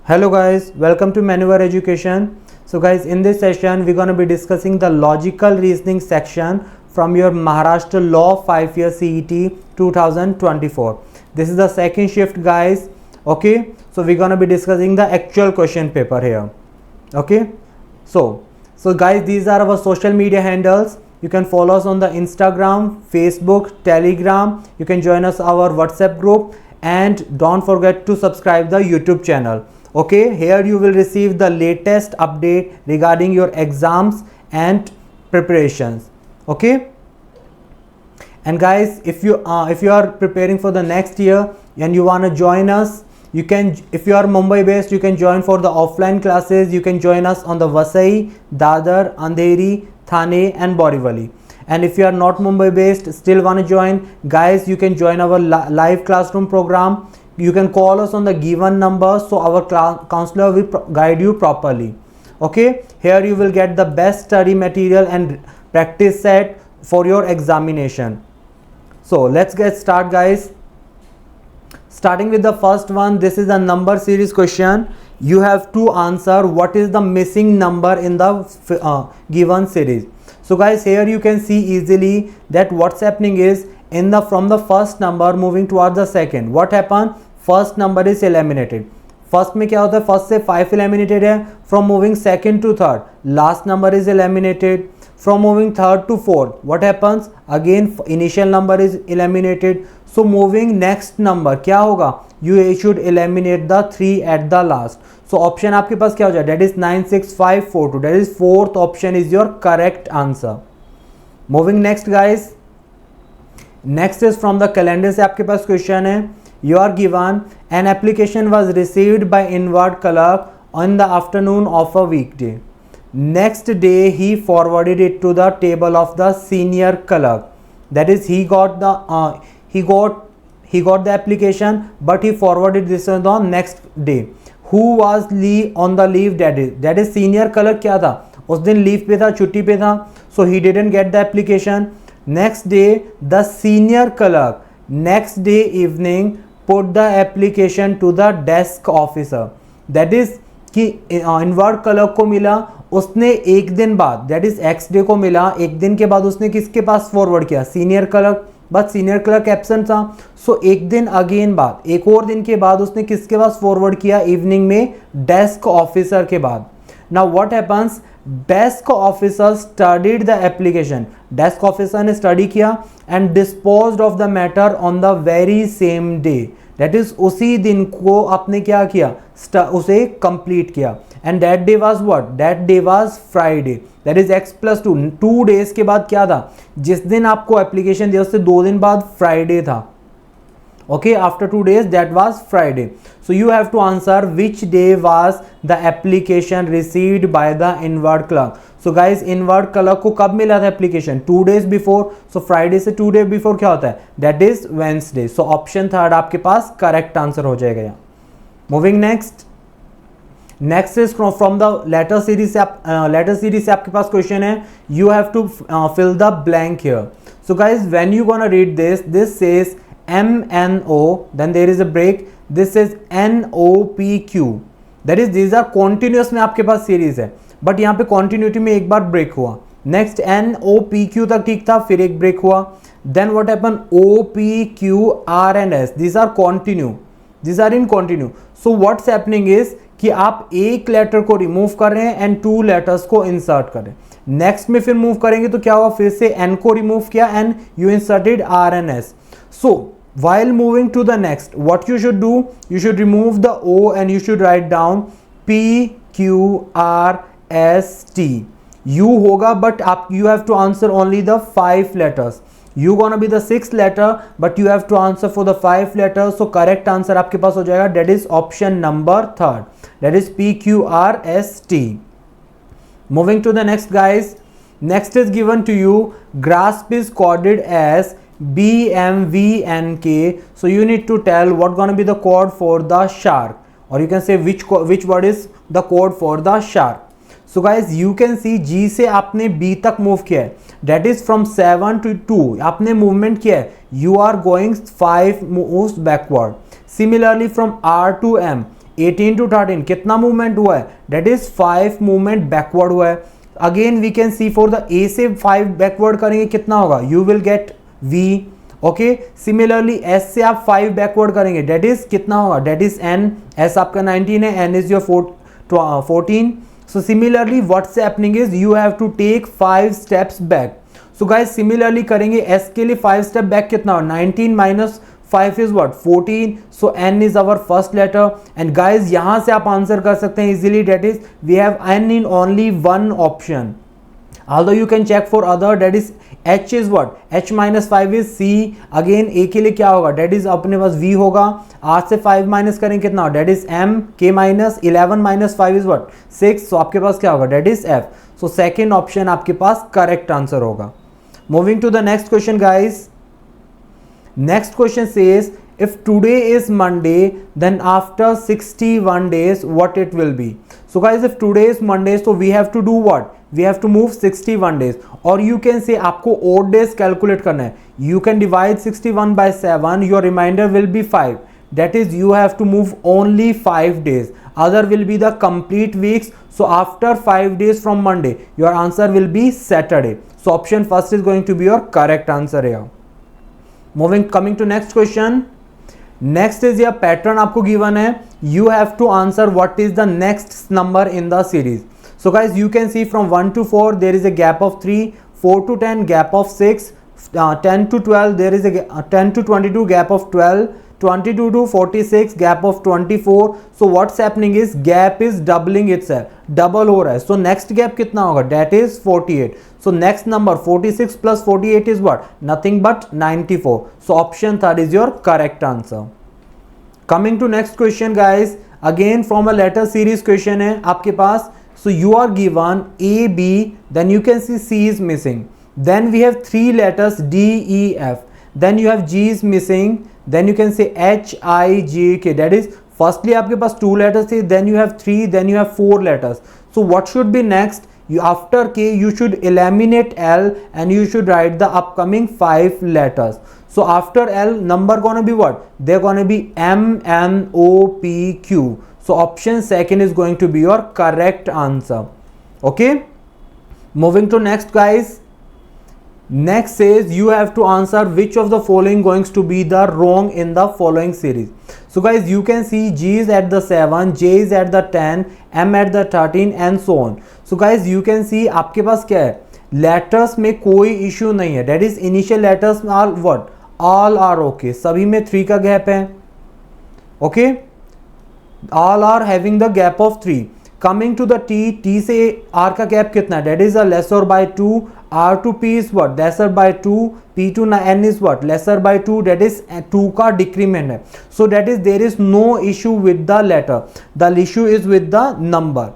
Hello guys, welcome to Maneuver Education. So guys, in this session we're going to be discussing the logical reasoning section from your Maharashtra Law 5-year CET 2024. This is the second shift guys. Okay, so we're going to be discussing the actual question paper here. Okay, so guys, these are our social media handles. You can follow us on the Instagram, Facebook, Telegram. You can join us our WhatsApp group, and don't forget to subscribe the YouTube channel. Okay, here you will receive the latest update regarding your exams and preparations. Okay, and guys, if you are preparing for the next year and you want to join us, you can, if you are Mumbai based, you can join for the offline classes. You can join us on the Vasai, Dadar, Andheri, Thane and Borivali. And if you are not Mumbai based, still want to join, guys, you can join our live classroom program. You can call us on the given number, so our counselor will guide you properly. Okay, here you will get the best study material and practice set for your examination. So let's get started guys. Starting with the first one, this is a number series question. You have to answer what is the missing number in the given series. So guys, here you can see easily that what's happening is from the first number moving towards the second, what happened? First number is eliminated. First में क्या होता है, first से 5 eliminated है. From moving second to third, last number is eliminated. From moving third to fourth, what happens? Again initial number is eliminated. So moving next number क्या होगा? You should eliminate the 3 at the last. So option आपके पास क्या हो जाए? That is 96542. That is fourth option is your correct answer. Moving next guys, next is from the calendar से आपके पास क्वेश्चन है. You are given an application was received by inward clerk on the afternoon of a weekday. Next day he forwarded it to the table of the senior clerk. That is, he got the application, but he forwarded this on the next day. Who was on the leave that is? That is senior clerk क्या था? उस दिन leave पे था, छुट्टी पे था. So he didn't get the application. Next day the senior clerk next day evening put the application to the desk officer. That is कि इनवर्ड क्लर्क को मिला, उसने एक दिन बाद, दैट इज एक्स डे को मिला, एक दिन के बाद उसने किसके पास फॉरवर्ड किया? Senior clerk. But senior clerk absent था. सो एक दिन अगेन बाद, एक और दिन के बाद उसने किसके पास फॉरवर्ड किया? इवनिंग में डेस्क ऑफिसर के बाद. Now what happens? Desk officer studied the application. Desk officer ने स्टडी किया and disposed of the matter on the very same day. That is उसी दिन को आपने क्या किया? उसे कंप्लीट किया. And that day was what? That day was Friday. That is x+2. 2 days के बाद क्या था? जिस दिन आपको एप्लीकेशन दिया उससे 2 दिन बाद फ्राइडे था. Okay, after 2 days that was Friday. So you have to answer which day was the application received by the inward clerk. So guys, inward clerk को कब मिला था application? 2 days before. So Friday से 2 days before क्या होता है? That is Wednesday. So option third आपके पास correct answer हो जाएगा यहाँ. Moving next. Next is from the letter series से आपके पास question है. You have to fill the blank here. So guys, when you gonna read this says MNO, then there is a break. This is NOPQ. That is, these are continuous में आपके पास series है, but यहाँ पे continuity में एक बार break हुआ. Next NOPQ तक ठीक था, फिर एक ब्रेक हुआ. Then what happen? OPQR and S. These are continue. These are in continue. So what's happening is कि आप एक लेटर को रिमूव कर रहे हैं एंड 2 लेटर्स को इंसर्ट कर रहे हैं. नेक्स्ट में फिर मूव करेंगे तो क्या हुआ? फिर से N को रिमूव किया and you inserted R and S. So while moving to the next, what you should do? You should remove the O and you should write down PQRST. U होगा, but you have to answer only the 5 letters. U gonna be the 6th letter, but you have to answer for the 5 letters. So correct answer आपके पास हो जाएगा. That is option number 3rd. That is PQRST. Moving to the next guys. Next is given to you. Grasp is coded as BMVNK. So you need to tell what gonna be the code for the shark, or you can say which word is the code for the shark. So guys, you can see G से आपने B तक move किया है. That is from 7 to 2. आपने movement किया है. You are going 5 moves backward. Similarly from R to M, 18 to 13 कितना movement हुआ है, डेट इज 5 मूवमेंट बैकवर्ड हुआ है. Again we can see for the A से 5 बैकवर्ड करेंगे कितना होगा, you will get v. Okay, similarly s से आप 5 बैकवर्ड करेंगे डेट इज कितना होगा, डेट इज n. s आपका 19 है, n is your 14. So similarly what's happening is you have to take 5 steps back. So guys similarly करेंगे s के लिए 5 स्टेप बैक कितना हो, 19 minus 5 is what 14. so n is our first letter. and guys यहां से आप answer कर सकते हैं easily, that is we have n in only one option. although you can check for other, that is h is what, h minus 5 is c. again a के लिए क्या होगा, that is अपने पास v होगा. r से 5 minus करें कितना हो, that is m. k minus 11 minus 5 is what 6. so आपके पास क्या होगा, that is f. so second option आपके पास correct answer होगा. moving to the next question guys. Next question says if today is Monday then after 61 days what it will be. So guys if today is Monday so we have to do what, we have to move 61 days. or you can say आपको odd days calculate करना है. you can divide 61 by 7, your remainder will be 5. that is you have to move only 5 days, other will be the complete weeks. so after 5 days from Monday your answer will be Saturday. so option first is going to be your correct answer here. coming to next question. next is your pattern आपको given है, you have to answer what is the next number in the series. so guys you can see from 1 to 4 there is a gap of 3, 4 to 10 gap of 6, 10 to 12 there is a 10 to 22 gap of 12, 22 to 46 gap of 24. so what's happening is gap is doubling itself, double हो रहा है. so next gap कितना होगा, that is 48. so next number 46 plus 48 is what, nothing but 94. so option third is your correct answer. coming to next question guys, again from a letter series question है आपके पास. so you are given a b, then you can see c is missing, then we have 3 letters d e f, then you have g is missing, then you can say h i j k, that is firstly आपके पास 2 letters थे, then you have 3, then you have 4 letters. so what should be next, you after k you should eliminate l and you should write the upcoming 5 letters. so after l number gonna be what, they're gonna be m n o p q. so option second is going to be your correct answer. okay, moving to next guys. next says you have to answer which of the following going to be the wrong in the following series. so guys you can see g is at the 7, j is at the 10, m at the 13 and so on. so guys you can see आपके पास क्या है, letters में कोई issue नहीं है, that is initial letters are what, all are okay, सभी में 3 का gap है. okay, all are having the gap of 3. coming to the t, t से r का gap कितना है, that is a lesser by 2, r to p is what, lesser by 2, p to n is what, lesser by 2, that is 2 का decrement है. so that is there is no issue with the letter, the issue is with the number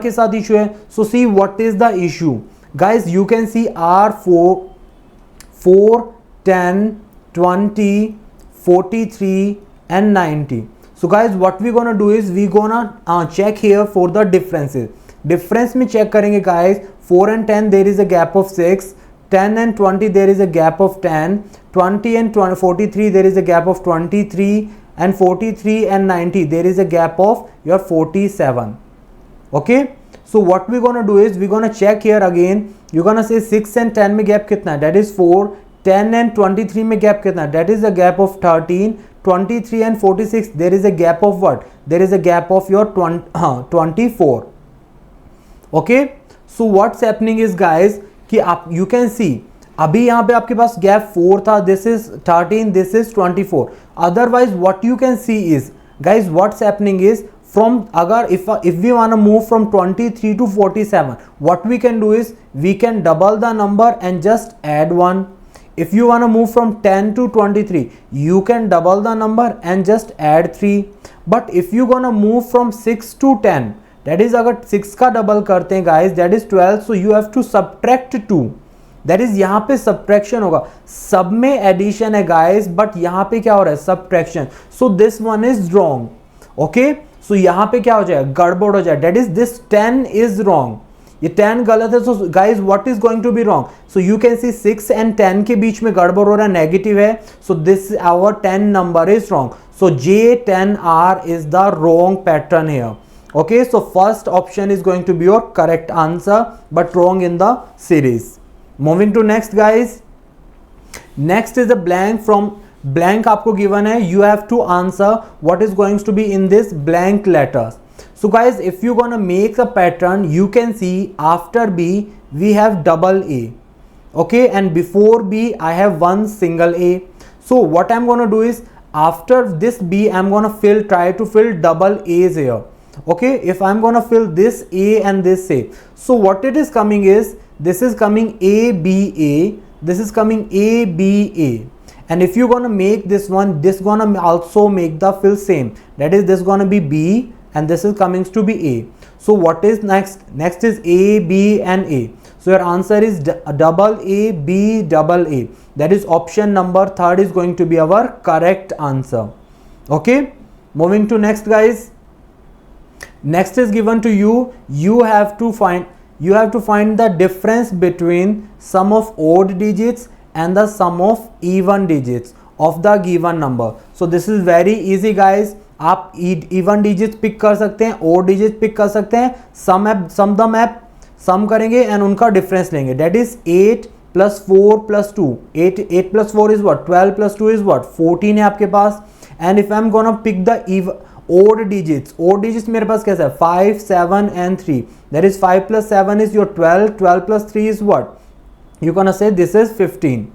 के साथ issue है. so see what is the issue guys, you can see r 4, 10, 20, 43 and 90. so guys what we gonna do is we gonna check here for the differences. difference में check करेंगे guys. 4 and 10 there is a gap of 6, 10 and 20 there is a gap of 10, 20 and 43 there is a gap of 23, and 43 and 90 there is a gap of your 47. okay, so what we gonna do is we gonna check here again. you gonna say 6 and 10 में gap कितना है, that is 4, 10 and 23 में gap कितना है, that is a gap of 13, 23 and 46 there is a gap of what, there is a gap of your 24. okay, so what's happening is guys कि आप you can see अभी यहाँ पे आपके पास gap 4 था, this is 13, this is 24. otherwise what you can see is guys what's happening is from अगर if we want to move from 23 to 47 what we can do is we can double the number and just add 1. if you want to move from 10 to 23 you can double the number and just add 3. but if you gonna move from 6 to 10 that is अगर 6 का double करते हैं guys that is 12, so you have to subtract 2. that is यहाँ पे subtraction होगा, सब में addition है guys but यहाँ पे क्या हो रहा है, subtraction. so this one is wrong. okay, so यहाँ पे क्या हो जाएगा, गड़बड़ हो जाए, that is this 10 is wrong. ये 10 गलत है. So guys what is going to be wrong? So you can see 6 and 10 के बीच में गड़बड़ हो रहा है, नेगेटिव है. So this our 10 number is wrong. So J10R is the wrong pattern here. Okay, so first option is going to be your correct answer, but wrong in the series. Moving to next, guys. Next is the blank. From blank आपको given है, you have to answer what is going to be in this blank letters. So guys, if you gonna make a pattern, you can see after B we have double A. Okay, and before B I have one single A. So what I'm gonna do is after this B I'm gonna try to fill double A's here. Okay, if I'm gonna fill this A and this A, so what it is coming is, this is coming A B A, this is coming A B A, and if you're gonna make this one, this gonna also make the fill same, that is this gonna be B and this is coming to be A. So what is next? Next is A B and A. So your answer is double A B double A. That is option number 3 is going to be our correct answer. Okay, moving to next, guys. Next is given to you. You have to find the difference between sum of odd digits and the sum of even digits of the given number. So this is very easy, guys. आप even digits pick कर सकते हैं, odd digits pick कर सकते हैं, sum करेंगे and उनका difference लेंगे. That is 8 plus 4 plus 2. 8 plus 4 is what? 12 plus 2 is what? 14 है आपके पास. And if I'm gonna pick the odd digits मेरे पास कैसा है? 5 7 and 3. That is 5 plus 7 is your 12. 12 plus 3 is what? You gonna say this is 15.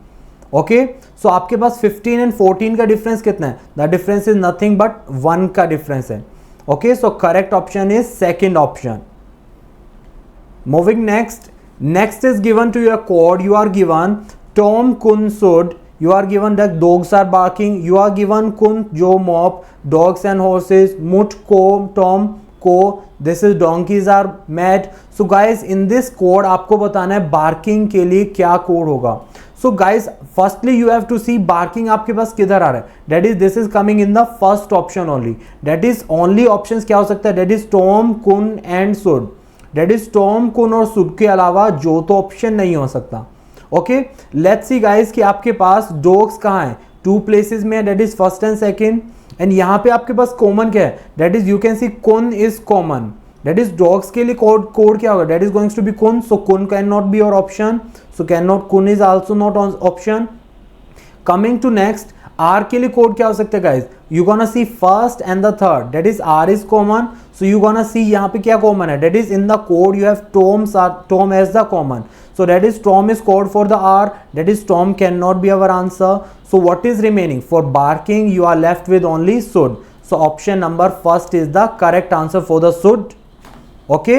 Okay, so आपके पास 15 and 14 का difference कितना है? The difference is nothing but 1 का difference है. Okay, so correct option is second option. Moving next. Next is given to your code. You are given Tom Kun Sud. You are given that dogs are barking. You are given Kun Jo mop, dogs and horses. Mut ko Tom ko. This is donkeys are mad. So guys, in this code आपको बताना है barking के लिए क्या code होगा. So guys, firstly you have to see barking आपके पास किधर आ रहा है. That is this is coming in the first option only. That is only options क्या हो सकता है? That is Tom, Kun and Sud. That is Tom, Kun और Sud के अलावा जो तो ऑप्शन नहीं हो सकता. ओके, लेट्स सी गाइस कि आपके पास डॉग्स कहाँ है? 2 प्लेसेस में, that is first and second. And यहाँ पे आपके पास कॉमन क्या है? That is you can see कुन is common. That is dogs के लिए कोड क्या होगा? That is going to be कुन. सो कुन can not be your option. So can not, कुन is also not option. Coming to next, R के लिए कोड क्या हो सकता है guys? You gonna see first and the third. That is R is common. So you gonna see यहाँ पे क्या कॉमन है? That is in the code you have Tom as the common. So that is Tom is code for the R. That is Tom cannot be our answer. So what is remaining? For barking you are left with only Sud. So option number first is the correct answer for the Sud. Okay,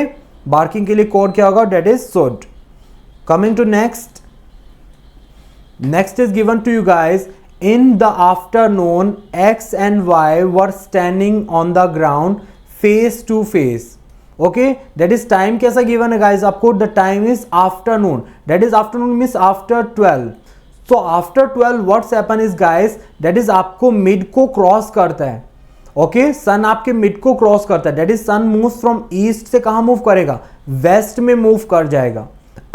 barking के लिए code क्या होगा? That is Sud. Coming to next. Next is given to you guys. In the afternoon, X and Y were standing on the ground face to face. Okay, that is time कैसा given है guys आपको? The time is afternoon. That is afternoon means after 12. So after 12 what's happen is guys, that is आपको mid को cross करता है. Okay, sun आपके mid को cross करता है. That is sun moves from east से कहाँ move करेगा? west में move कर जाएगा.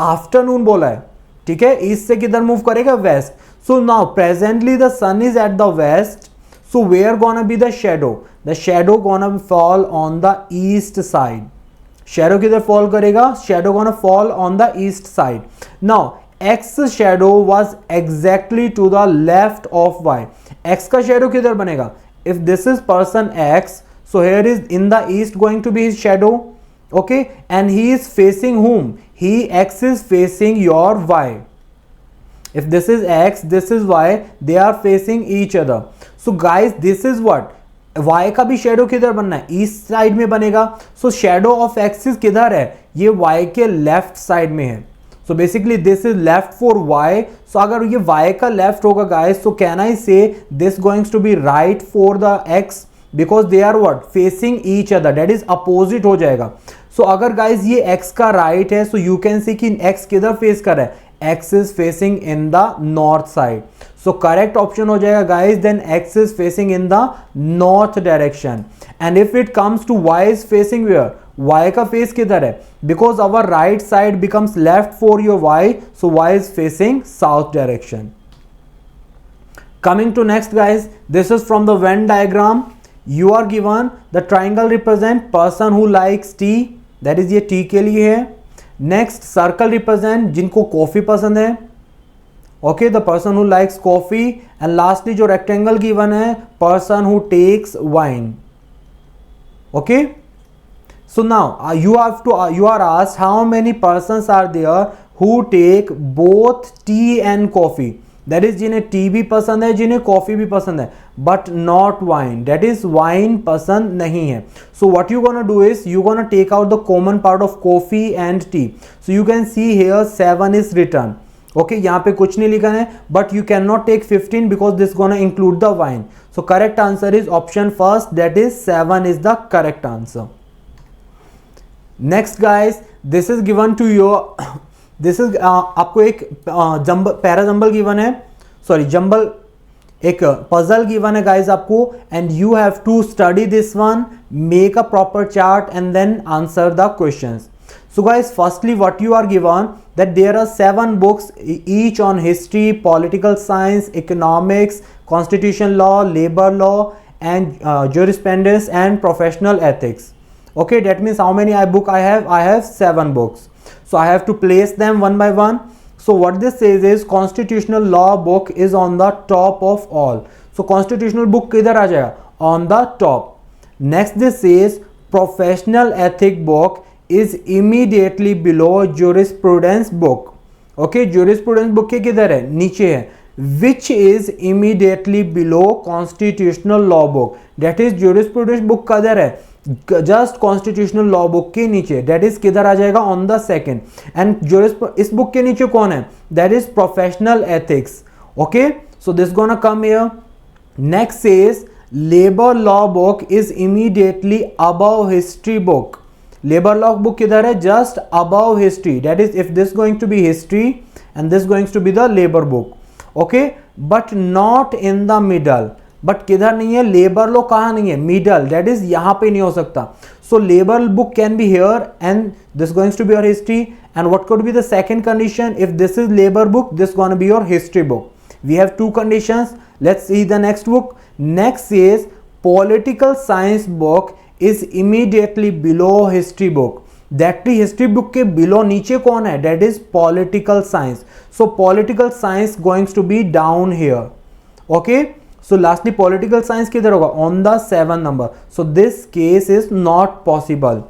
afternoon बोला है, ठीक है? east से किधर move करेगा? west. So now presently the sun is at the west. So where gonna be the shadow? The shadow gonna fall on the east side. Shadow किधर fall करेगा? Shadow gonna fall on the east side. Now X shadow was exactly to the left of Y. X का shadow किधर बनेगा? If this is person X, so here is in the east going to be his shadow. Okay, and he is facing whom? X is facing your Y. If this is X, this is Y, they are facing each other. So guys, this is what? Y का भी shadow किधर बनना है? East side में बनेगा. सो shadow of axis किधर है? ये Y के लेफ्ट साइड में है. So basically this is left for Y. सो अगर ये Y का लेफ्ट होगा guys, so can I say this goings to be right for the X because they are what? Facing each other. That is opposite हो जाएगा. सो अगर guys ये X का right है, सो यू कैन सी कि X किधर face कर रहा है? X is facing in the north side. So correct option हो जाएगा guys, then X is facing in the north direction. And if it comes to Y is facing where? y का face किधर है? Because our right side becomes left for your y, so y is facing south direction. Coming to next guys, this is from the Venn diagram. You are given the triangle represent person who likes tea, that is ये tea के लिए है. Next circle represent जिनको coffee पसंद है, okay, the person who likes coffee. And lastly जो rectangle given है, person who takes wine. Okay, so now you are asked how many persons are there who take both tea and coffee, that is जिन्हें T भी पसंद है, जिन्हें coffee भी पसंद है, but not wine, that is wine पसंद नहीं है. So what you gonna do is you gonna take out the common part of coffee and tea. So you can see here 7 is written. Okay, यहाँ पे कुछ नहीं लिखा है, but you cannot take 15 because this gonna include the wine. So correct answer is option first, that is 7 is the correct answer. Next guys, this is given to your this is आपको एक para jumble given है, sorry jumble एक puzzle given है guys आपको, and you have to study this one, make a proper chart and then answer the questions. So guys, firstly what you are given that there are 7 books each on history, political science, economics, constitution law, labor law and jurisprudence and professional ethics. Okay, that means how many book I have? I have 7 books. So I have to place them one by one. So what this says is constitutional law book is on the top of all. So constitutional book किधर आ जाएगा? On the top. Next this says professional ethic book is immediately below jurisprudence book. Okay, jurisprudence book के किधर है? नीचे है. Which is immediately below constitutional law book. That is jurisprudence book किधर है? जस्ट कॉन्स्टिट्यूशनल लॉ बुक के नीचे, that is किधर आ जाएगा? On the second. एंड इस बुक के नीचे कौन है? That is professional ethics. Okay, so this gonna come here. Next is labour law book is immediately above history book. Labour law book किधर है? Just above history. That is if this going to be history and this going to be the labour book. Okay, but not in the middle. But किधर नहीं है? Labour law कहाँ नहीं है? Middle, that is यहां पे नहीं हो सकता. So labour book can be here and this goings to be your history. And what could be the second condition? If this is labour book, this gonna be your history book. We have 2 conditions. Let's see the next book. Next is political science book is immediately below history book. That history book के below नीचे कौन है? That is political science. So political science goings to be down here. Okay, so lastly political science किधर होगा? on the 7th number. so this case is not possible.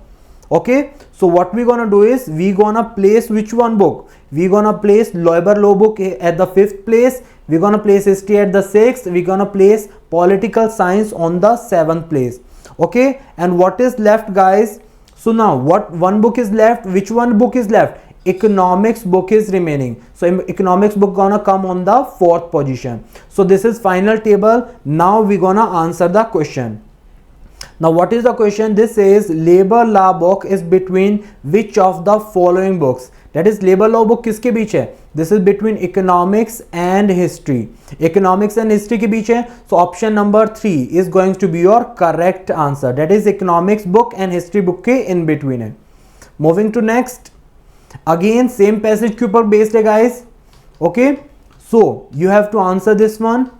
Okay, so what we gonna do is we gonna place which one book? We gonna place labor law book at the 5th place, we gonna place history at the 6th, we gonna place political science on the 7th place. Okay, and what is left guys? So now what one book is left? Which one book is left? Economics book is remaining. So economics book gonna come on the 4th position. So this is final table. Now we gonna answer the question. Now what is the question? This says labor law book is between which of the following books? That is labor law book किसके बीच है? This is between economics and history. Economics and history के बीच है. So option number 3 is going to be your correct answer. That is economics book and history book के in between है. Moving to next. Again same passage के ऊपर based है guys. Okay, so you have to answer this one.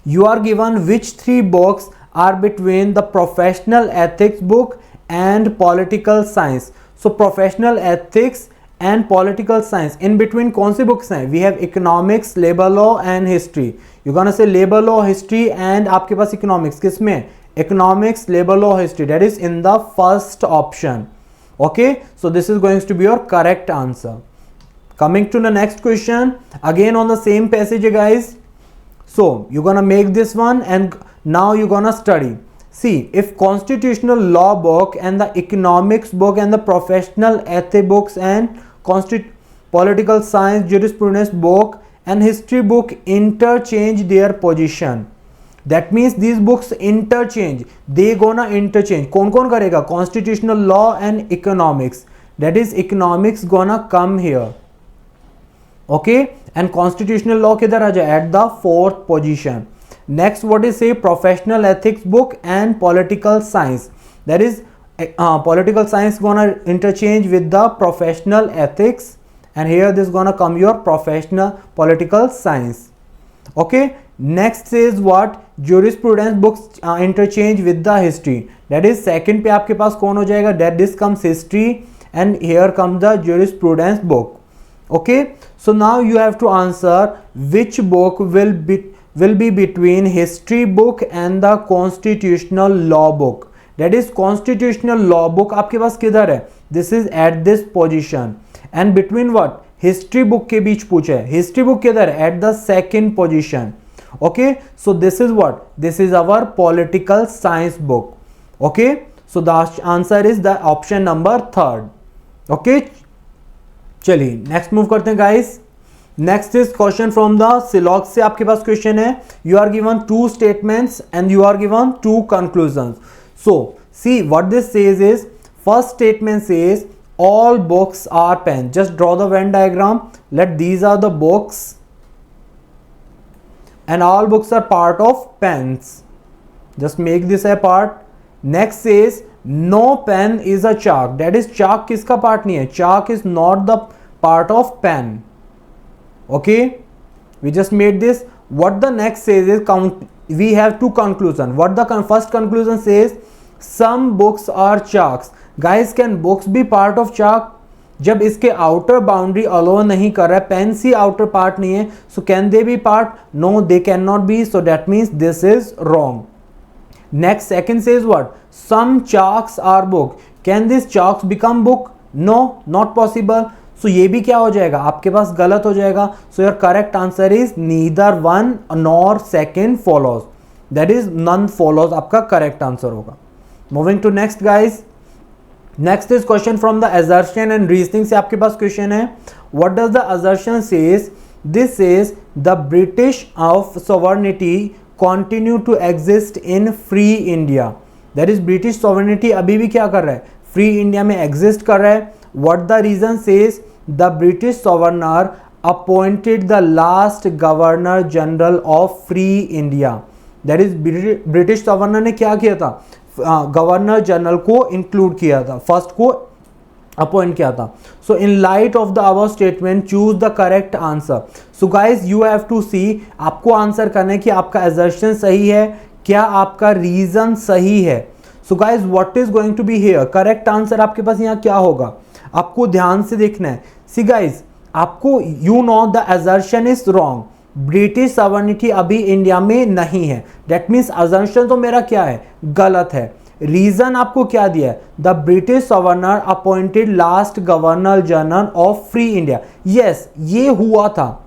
You are given which 3 books are between the professional ethics book and political science. So professional ethics and political science in between कौन सी books हैं? We have economics, labor law and history. You're gonna say labor law, history and आपके पास economics किस में? Economics, labor law, history. That is in the first option. Okay, so this is going to be your correct answer. Coming to the next question, again on the same passage guys. So you're gonna make this one and now you're gonna study. See, if constitutional law book and the economics book and the professional ethics books and political science, jurisprudence book and history book interchange their position. That means these books interchange. They gonna interchange. कौन कौन करेगा? Constitutional law and economics. That is economics gonna come here. Okay, and constitutional law किधर आ जाए? At the 4th position. Next what is say professional ethics book and political science. That is political science gonna interchange with the professional ethics, and here this gonna come your professional political science. Okay, next is what jurisprudence books interchange with the history, that is second पे आपके पास कौन हो जाएगा, that this comes history and here comes the jurisprudence book. Okay, so now you have to answer which book will be between history book and the constitutional law book. That is constitutional law book आपके पास किधर है, this is at this position, and between what, history book के बीच पूछा है, history book किधर है, at the second position. Okay, so this is what, this is our political science book. Okay, so the answer is the option number third. Okay, चलिए next move करते हैं guys. Next is question from the syllogism से आपके पास question है. You are given two statements and you are given two conclusion. So see what this says is, first statement says all books are pen. Just draw the Venn diagram. Let these are the books and all books are part of pens. Just make this a part. Next says no pen is a chalk. That is chalk किसका part नहीं है, chalk is not the part of pen. Okay, we just made this. What the next says is we have two conclusion. What the first conclusion says, some books are chalks. Guys can books be part of chalk, जब इसके outer boundary अलो नहीं कर रहा है, pen सी outer part नहीं है, so can they be part, no they can not be, so that means this is wrong. Next second says what, some chalks are book, can this chalks become book, no not possible, so ये भी क्या हो जाएगा आपके पास, गलत हो जाएगा. So your correct answer is neither one nor second follows, that is none follows आपका करेक्ट आंसर होगा. Moving to next guys. Next is question from the assertion and reasoning से आपके पास क्वेश्चन है. What does the assertion says, this says the British of sovereignty continue to exist in free India. That is British sovereignty अभी भी क्या कर रहा है, फ्री इंडिया में एग्जिस्ट कर रहा है. What the reason says, the British sovereigner appointed the last governor general of free India. That is British sovereigner ने क्या किया था, गवर्नर जनरल को इंक्लूड किया था, फर्स्ट को अपॉइंट किया था. So in light of the above statement choose the correct answer. So guys you have to see, आपको आंसर करना है कि आपका असर्शन सही है, क्या आपका रीजन सही है. So guys what is going to be here, correct answer आपके पास यहाँ क्या होगा, आपको ध्यान से देखना है. सी गाइज आपको you know the assertion is wrong, British sovereignty अभी इंडिया में नहीं है, दैट मीन्स असम्पशन तो मेरा क्या है, गलत है. रीजन आपको क्या दिया है, the British sovereign appointed last governor general of free India. Yes ये हुआ था,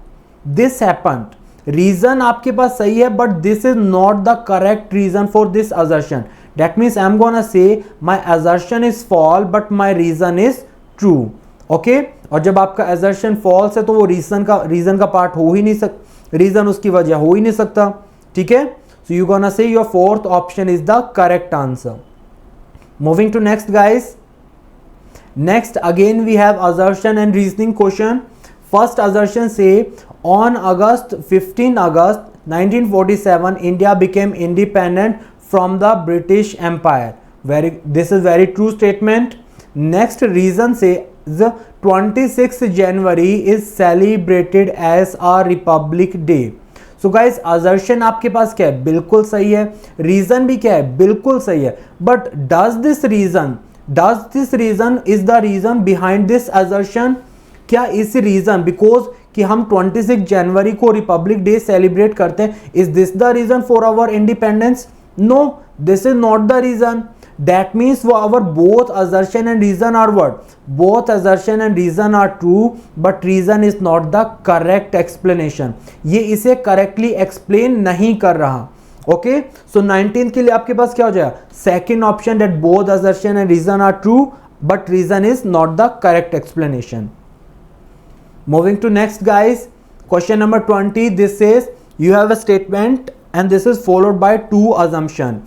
दिस हैपेंड. रीजन आपके पास सही है but this is not the correct reason for this assertion. That means I am gonna say my assertion is fall but my reason is true. Okay, और जब आपका असर्शन फॉल्स है तो वो रीजन का पार्ट हो ही नहीं सकता, रीजन उसकी वजह हो ही नहीं सकता. ठीक है, so you gonna say your fourth option is the correct answer. Moving to next guys. Next again we have assertion and reasoning question. First assertion says on August 15 August 1947 India became independent from the British empire. This is very true statement. Next reason says 26 January is celebrated as a republic day. So guys assertion आपके पास क्या है, बिल्कुल सही है. Reason भी क्या है, बिल्कुल सही है. But does this reason is the reason behind this assertion, क्या इस रीजन बिकॉज कि हम 26 जनवरी को रिपब्लिक डे सेलिब्रेट करते हैं, is this the reason for our independence? No, this is not the reason. That means our both assertion and reason are what? Both assertion and reason are true, but reason is not the correct explanation. ये इसे correctly explain नहीं कर रहा. Okay, so 19th के लिए आपके पास क्या हो जाएगा, second option that both assertion and reason are true, but reason is not the correct explanation. Moving to next guys, question number 20. This says you have a statement and this is followed by two assumption.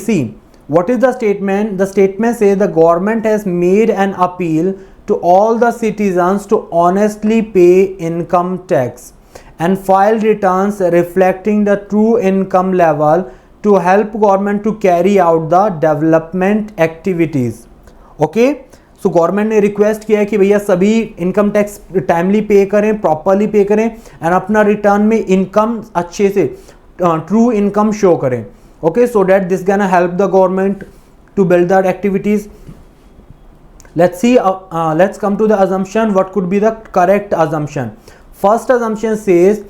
See. What is the statement? The statement says the government has made an appeal to all the citizens to honestly pay income tax and file returns reflecting the true income level to help government to carry out the development activities. Okay, so government ने request किया है कि भैया सभी income tax timely पे करें, properly पे करें एंड अपना रिटर्न में इनकम अच्छे से ट्रू इनकम शो करें. Okay, so that this can help the government to build that activities. Let's see, let's come to the assumption. What could be the correct assumption? First assumption says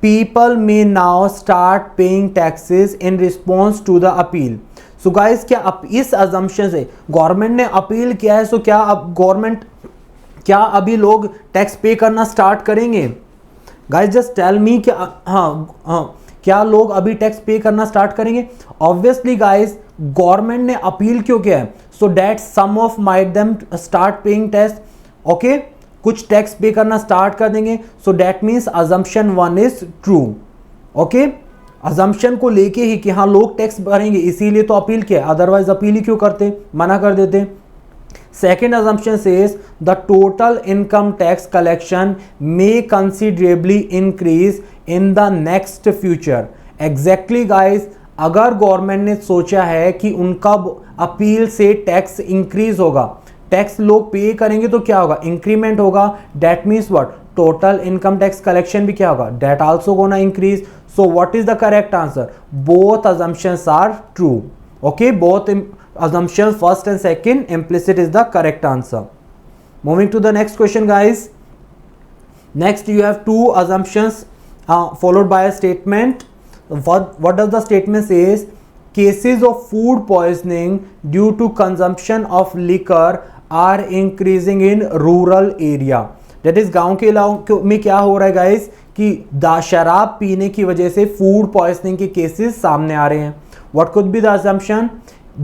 people may now start paying taxes in response to the appeal. So guys, क्या अब इस assumption से government ने appeal किया है, so क्या अब government क्या अभी लोग टैक्स पे करना स्टार्ट करेंगे? गाइज जस्ट टेल मी, क्या लोग अभी टैक्स पे करना स्टार्ट करेंगे? ऑब्वियसली गाइज गवर्नमेंट ने अपील क्यों किया है? So that some of might them start paying tax. Okay, कुछ टैक्स पे करना स्टार्ट कर देंगे. So that means assumption 1 is true. Okay, assumption को लेके ही कि हाँ लोग टैक्स भरेंगे इसीलिए तो अपील किया, अदरवाइज अपील ही क्यों करते, मना कर देते. Second assumption says the total income tax collection may considerably increase in the next future. Exactly guys, अगर गवर्नमेंट ने सोचा है कि उनका अपील से टैक्स इंक्रीज होगा, टैक्स लोग पे करेंगे तो क्या होगा, इंक्रीमेंट होगा. That means what, total income tax collection भी क्या होगा, that also gonna increase. So what is the correct answer? Both assumptions are true. Okay, both assumptions first and second implicit is the correct answer. Moving to the next question guys. Next you have two assumptions followed by a statement. What does the statement says? Cases of food poisoning due to consumption of liquor are increasing in rural area. That is गांव के इलाकों में क्या हो रहा है guys कि शराब पीने की वजह से फूड पॉइजनिंग के केसेस सामने आ रहे हैं. What could be the assumption?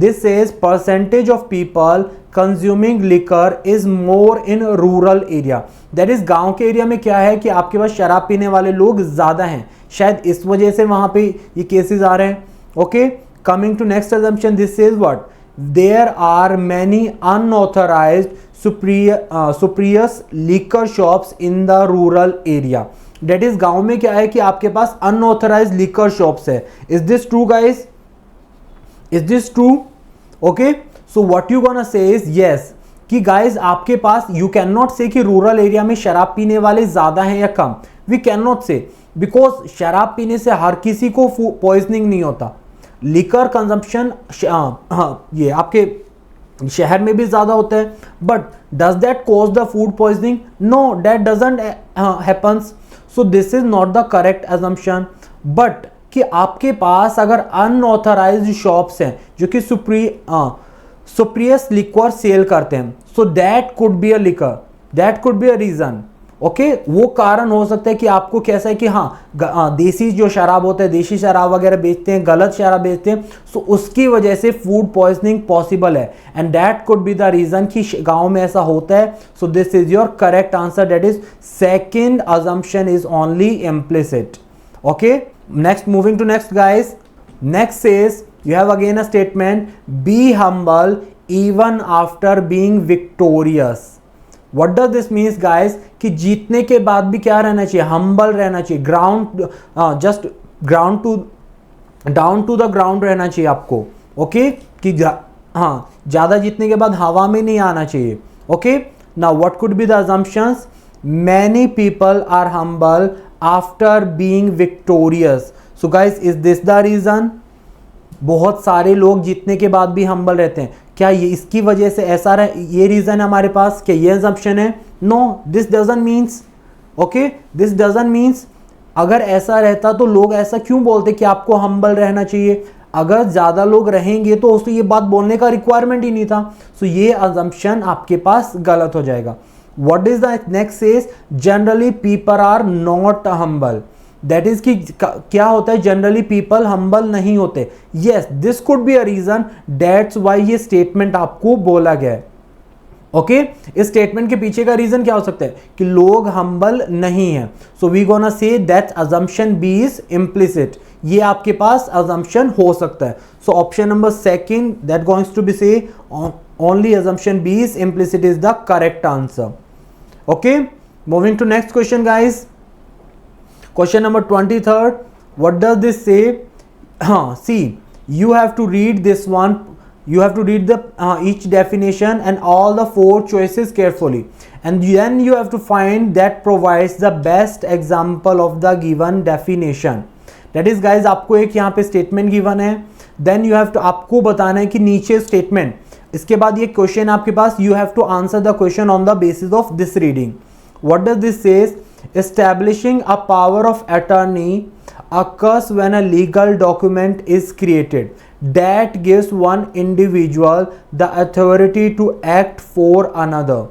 This says percentage of people consuming liquor is more in rural area. That is गांव के एरिया में क्या है कि आपके पास शराब पीने वाले लोग ज़्यादा हैं, शायद इस वजह से वहाँ पे ये केसेस आ रहे हैं. Okay, coming to next assumption, this says what? There are many unauthorized spurious liquor shops in the rural area. That is गांव में क्या है कि आपके पास unauthorized liquor shops है. Is this true guys? Is this true? Okay, so what you gonna say is yes कि guys आपके पास you cannot say कि रूरल एरिया में शराब पीने वाले ज़्यादा हैं या कम. We cannot say because शराब पीने से हर किसी को पॉइजनिंग नहीं होता. लिकर कंजम्पशन ये आपके शहर में भी ज़्यादा होता है, but does that cause the food poisoning? No, that doesn't happens. So this is not the correct assumption. बट कि आपके पास अगर अनऑथराइज्ड शॉप्स हैं जो कि सुप्रियस लिक्वर सेल करते हैं, so that could be a liquor, that could be a reason. Okay, वो कारण हो सकता है कि आपको कैसा है कि हाँ देसी जो शराब होता है, देसी शराब वगैरह बेचते हैं, गलत शराब बेचते हैं, सो उसकी वजह से फूड पॉइजनिंग पॉसिबल है and that could be the reason कि गांव में ऐसा होता है. So this is your correct answer. That is second assumption is only implicit. Okay, next, moving to next guys. Next says you have again a statement, be humble even after being victorious. What does this means guys? कि जीतने के बाद भी क्या रहना चाहिए, humble रहना चाहिए, ground just ground to down to the ground रहना चाहिए आपको. ओके, कि हाँ ज़्यादा जीतने के बाद हवा में नहीं आना चाहिए. Okay, now what could be the assumptions? Many people are humble after being victorious. So guys, is this the reason? बहुत सारे लोग जीतने के बाद भी हम्बल रहते हैं. क्या ये इसकी वजह से ऐसा ये रीज़न है हमारे पास? क्या ये assumption है? No, this doesn't means. Okay, this doesn't means. अगर ऐसा रहता तो लोग ऐसा क्यों बोलते कि आपको हम्बल रहना चाहिए? अगर ज़्यादा लोग रहेंगे तो उसको ये बात बोलने का रिक्वायरमेंट ही नहीं था. सो ये assumption आपके पास गलत हो जाएगा. What is the next says? Generally people are not humble. That is कि क्या होता है, जनरली पीपल हम्बल नहीं होते. Yes, this could be a reason. That's why ये स्टेटमेंट आपको बोला गया है. ओके, इस स्टेटमेंट के पीछे का रीजन क्या हो सकता है कि लोग हम्बल नहीं है. So we gonna say that assumption B is implicit. ये आपके पास assumption हो सकता है. So option number second that going to be say only assumption B is implicit is the correct answer. Okay, moving to next question guys. Question number 23rd. What does this say? See, you have to read this one, you have to read the each definition and all the 4 choices carefully, and then you have to find that provides the best example of the given definition. That is guys, आपको एक यहाँ पे statement given है, then you have to, आपको बताना है कि नीचे statement, इसके बाद ये क्वेश्चन आपके पास, you have to answer the question on the basis of this reading. What does this says? Establishing a power of attorney occurs when a legal document is created that gives one individual the authority to act for another.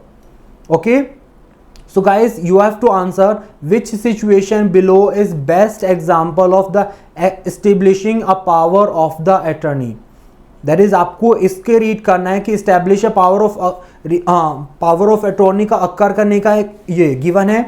Okay, so guys, you have to answer which situation below is best example of the establishing a power of the attorney. That is, आपको इसके read करना है कि establish a power of attorney का occur करने का एक ये गिवन है.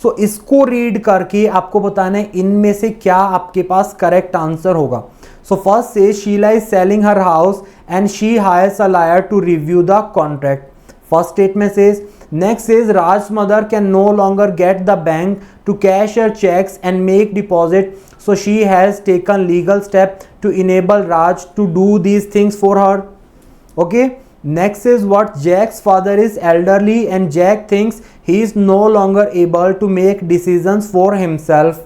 सो इसको रीड करके आपको बताना है इनमें से क्या आपके पास करेक्ट आंसर होगा. So first say Sheela is selling her house and she hires a lawyer to review the contract. First statement says. Next says Raj mother can no longer get the bank to cash her cheques and make deposit, so she has taken legal step to enable Raj to do these things for her. Okay, next is what Jack's father is elderly and Jack thinks he is no longer able to make decisions for himself.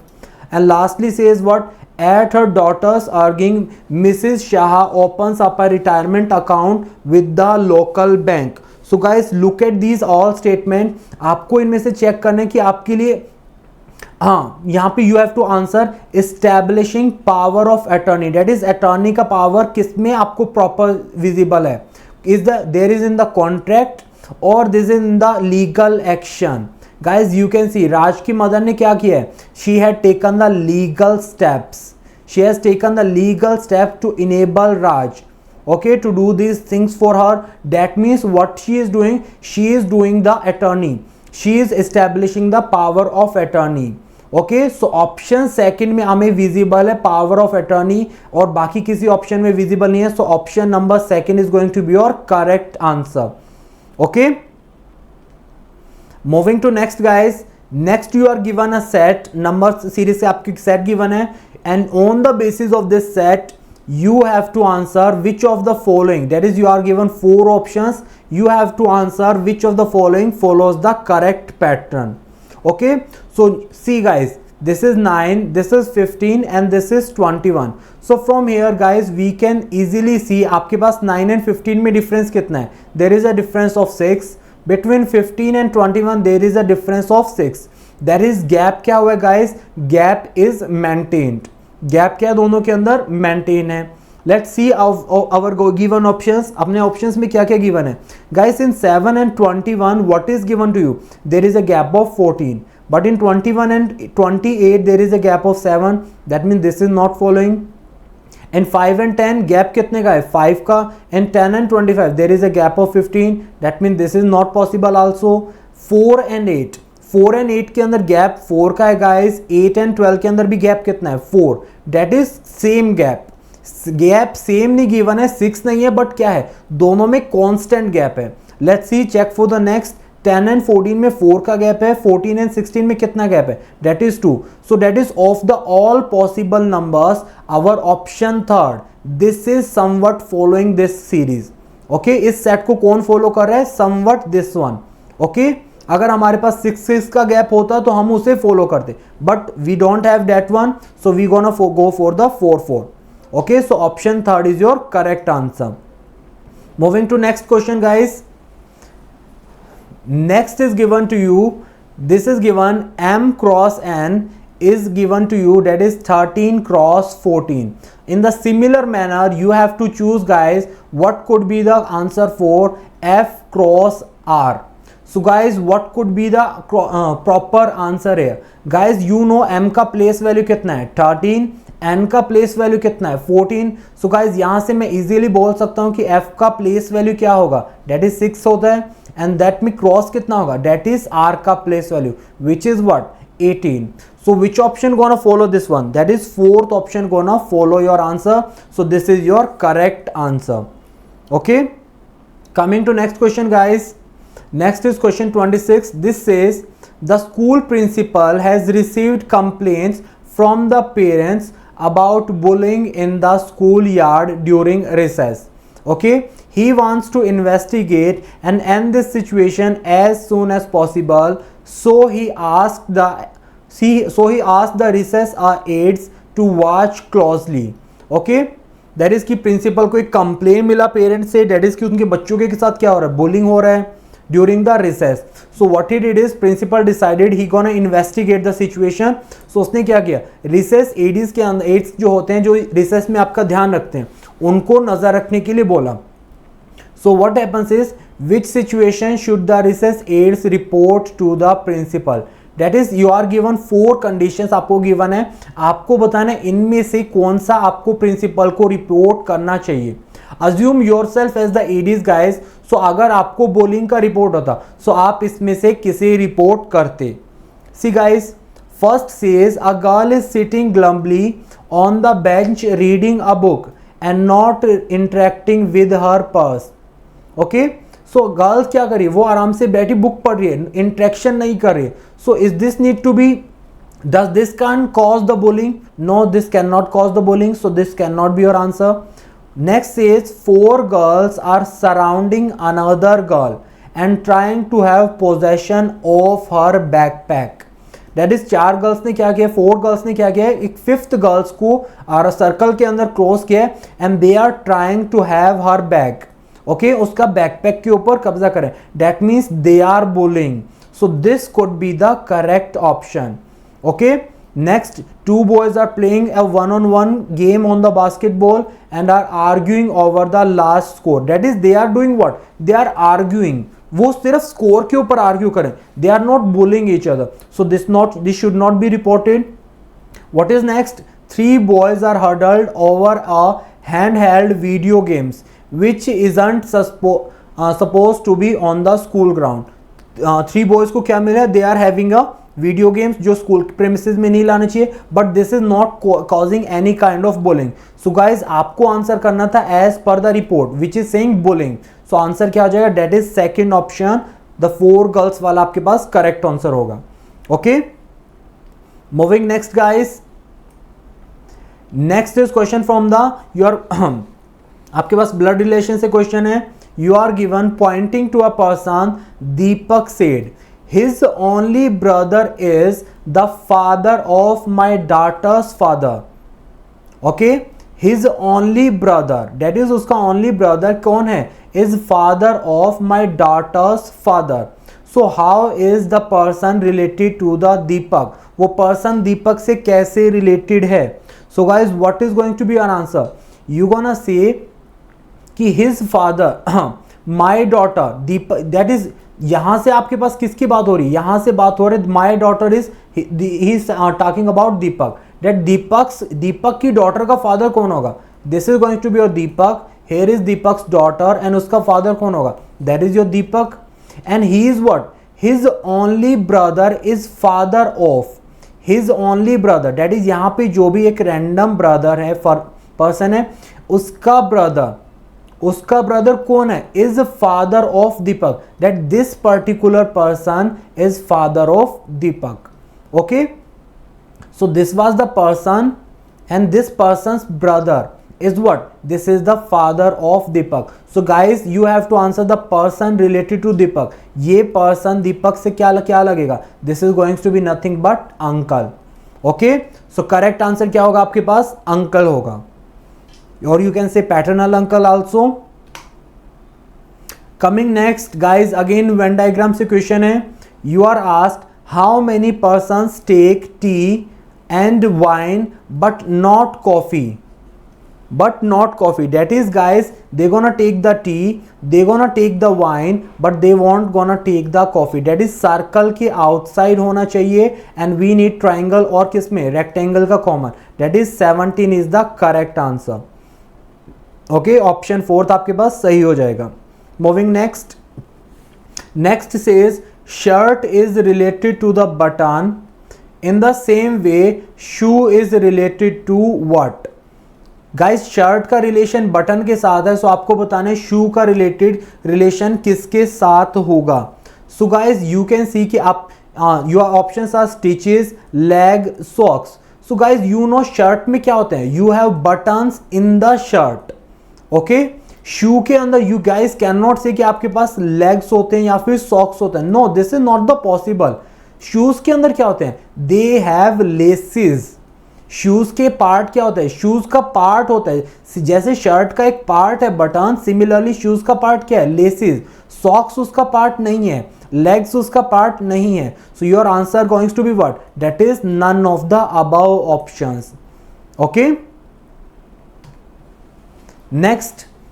And lastly says what, at her daughter's urging Mrs. Shah opens up a retirement account with the local bank. So guys, look at these all statement. आपको इनमें से check करने की आपके लिए हाँ, यहाँ पे you have to answer establishing power of attorney. That is attorney का पावर किस में आपको प्रॉपर विजिबल है? Is the there is in the contract और this is in the legal action. Guys you can see Raj की mother ने क्या किया है? She had taken the legal steps, she has taken the legal step to enable Raj, okay, to do these things for her. That means what she is doing? She is doing the attorney, she is establishing the power of attorney. Okay, so option second में हमें visible है power of attorney और बाकी किसी option में visible नहीं है. So option number second is going to be your correct answer. Okay, moving to next guys. Next you are given a set, number series से आपकी सेट गिवन है and on the basis of this set you have to answer which of the following, that is you are given 4 options, you have to answer which of the following follows the correct pattern. Okay, so see guys, this is 9, this is 15 and this is 21. So from here guys we can easily see आपके पास 9 and 15 में difference कितना है? There is a difference of 6. Between 15 and 21 there is a difference of 6. That is gap क्या हुआ guys? Gap is maintained. Gap क्या दोनों के अंदर? मेंटेन है. Let's see our given options. अपने ऑप्शंस में क्या क्या गिवन है guys? In 7 and 21 what is given to you? There is a gap of 14, but in 21 and 28 there is a gap of 7. That mean this is not following. And 5 and 10 gap कितने का है? 5 का. And 10 and 25 there is a gap of 15. That mean this is not possible also. 4 and 8, 4 and 8 के अंदर gap 4 का है guys. 8 and 12 के अंदर भी गैप कितना है? 4. That is same gap. Gap same नहीं गिवन है, 6 नहीं है, बट क्या है? दोनों में कांस्टेंट गैप है. Let's see, check for the next. 10 and 14 में 4 का गैप है. 14 and 16 में कितना गैप है? That is 2. So that is of the all possible numbers our option third. This is somewhat following this series. Okay, इस set को कौन follow कर रहा है? Somewhat this one. ओके, अगर हमारे पास 6 का गैप होता तो हम उसे फॉलो करते, but we don't have that one, so we gonna go for the 4-4. Okay, so option third is your correct answer. Moving to next question guys. Next is given to you, this is given m cross n is given to you, that is 13 cross 14. In the similar manner you have to choose guys what could be the answer for f cross r. So guys, what could be the proper answer here? Guys, you know m का place value कितना है? 13. n का place value कितना है? 14. So guys, यहाँ से मैं easily बोल सकता हूँ कि f का place value क्या होगा? That is 6 होता है. And that में cross कितना होगा? That is r का place value, which is what? 18. So which option gonna follow this one? That is 4th option gonna follow your answer. So this is your correct answer. Okay. Coming to next question guys. Next is question 26. This says the school principal has received complaints from the parents about bullying in the schoolyard during recess. Okay, he wants to investigate and end this situation as soon as possible. So he asked the recess aides to watch closely. Okay, that is कि principal को एक complain मिला parents से, that is कि उनके बच्चों के साथ क्या हो रहा है, बुलिंग हो रहा है during the recess. So what he did is principal decided he gonna investigate the situation. So उसने क्या किया, रिसेस एडीज के अंदर, एड्स जो होते हैं जो रिसेस में आपका ध्यान रखते हैं, उनको नजर रखने के लिए बोला. So what happens is, which situation should the recess aides report to the principal. That is you are given 4 conditions आपको गिवन है, आपको बताना है इनमें से कौन सा आपको प्रिंसिपल को रिपोर्ट करना चाहिए. अज्यूम योरसेल्फ एज द एडीज गाइज. सो अगर आपको बुलिंग का रिपोर्ट होता सो आप इसमें से किसे रिपोर्ट करते. See guys, first says a girl is sitting glumly on the bench reading a book and not interacting with her peers. Okay, so girls क्या करिए, वो आराम से बैठी बुक पढ़ रही है, इंटरेक्शन नहीं कर रही. So is this need to be, does this can cause the bullying? No, this can not cause the bullying. So this can not be your answer. Next says 4 girls are surrounding another girl and trying to have possession of her backpack. That is 4 girls ने क्या किया, 4 girls ने क्या किया, एक 5th girls को circle के अंदर क्रॉस किया and they are trying to have her bag. Okay, उसका बैकपैक के ऊपर कब्जा करें. That means they are bullying. So this could be the correct option. Okay. Next, 2 boys are playing a one-on-one game on the basketball and are arguing over the last score. That is, they are doing what? They are arguing. वो सिर्फ score के ऊपर argue करें. They are not bullying each other. So this should not be reported. What is next? 3 boys are huddled over a handheld video games which isn't supposed to be on the school ground. 3 boys को क्या मिला? They are having a video games जो school premises में नहीं लाना चाहिए, but this is not causing any kind of bullying. So guys, आपको answer करना था as per the report which is saying bullying. So answer क्या हो जाएगा, that is second option, the 4 girls वाला आपके पास करेक्ट आंसर होगा. Okay, moving next guys. Next is question from the your आपके पास ब्लड रिलेशन से क्वेश्चन है. You are given pointing to a person, Deepak said his only brother is the father of my daughter's father. Okay, his only brother, that is उसका only brother कौन है, is father of my daughter's father. So how is the person related to the Deepak? वो person दीपक से कैसे related है? So guys, what is going to be your answer? You gonna say कि his father my daughter Deepak, that is यहां से आपके पास किसकी बात हो रही है, यहां से बात हो रही है my daughter is, he is talking about Deepak. That Deepak की डॉटर का फादर कौन होगा, this is going to be your Deepak. Here is Deepak's daughter and उसका फादर कौन होगा, that is your Deepak. And he is what, his only brother is father of his only brother. That is यहां पे जो भी एक रैंडम ब्रदर है, person है, उसका ब्रदर कौन है, is father of Deepak. That this particular person is father of Deepak. Okay, so this was the person and this person's brother is what, this is the father of Deepak. So guys, you have to answer the person related to Deepak. ये person Deepak से क्या लगेगा, this is going to be nothing but uncle. Okay, so correct answer क्या होगा आपके पास, uncle होगा. or you can say paternal uncle also. Coming next guys, again Venn diagram से question है. You are asked how many persons take tea and wine but not coffee. That is guys, they gonna take the tea, they gonna take the wine but they won't gonna take the coffee. That is circle के outside होना चाहिए and we need triangle और किस में, rectangle का common. That is 17 is the correct answer. Okay, option 4 आपके पास सही हो जाएगा. Moving next. Next says shirt is related to the button. In the same way shoe is related to what? Guys, shirt का relation button के साथ है, सो आपको बताना है शू का रिलेशन किसके साथ होगा. So guys you can see कि आप your options are stitches, leg, socks. So guys you know shirt में क्या होते हैं, you have buttons in the shirt, okay. Shoe के अंदर यू गाइज कैन नॉट से कि आपके पास लेग्स होते हैं या फिर सॉक्स होते हैं, no this is not the possible. Shoes के अंदर क्या होते हैं, दे हैव लेसेस। शूज के पार्ट क्या होता है, शूज का पार्ट होता है, जैसे शर्ट का एक पार्ट है बटन, सिमिलरली शूज का पार्ट क्या है, लेसेस। सॉक्स उसका पार्ट नहीं है, लेग्स उसका पार्ट नहीं है। So your answer goings to be what, that is none of the above options, okay.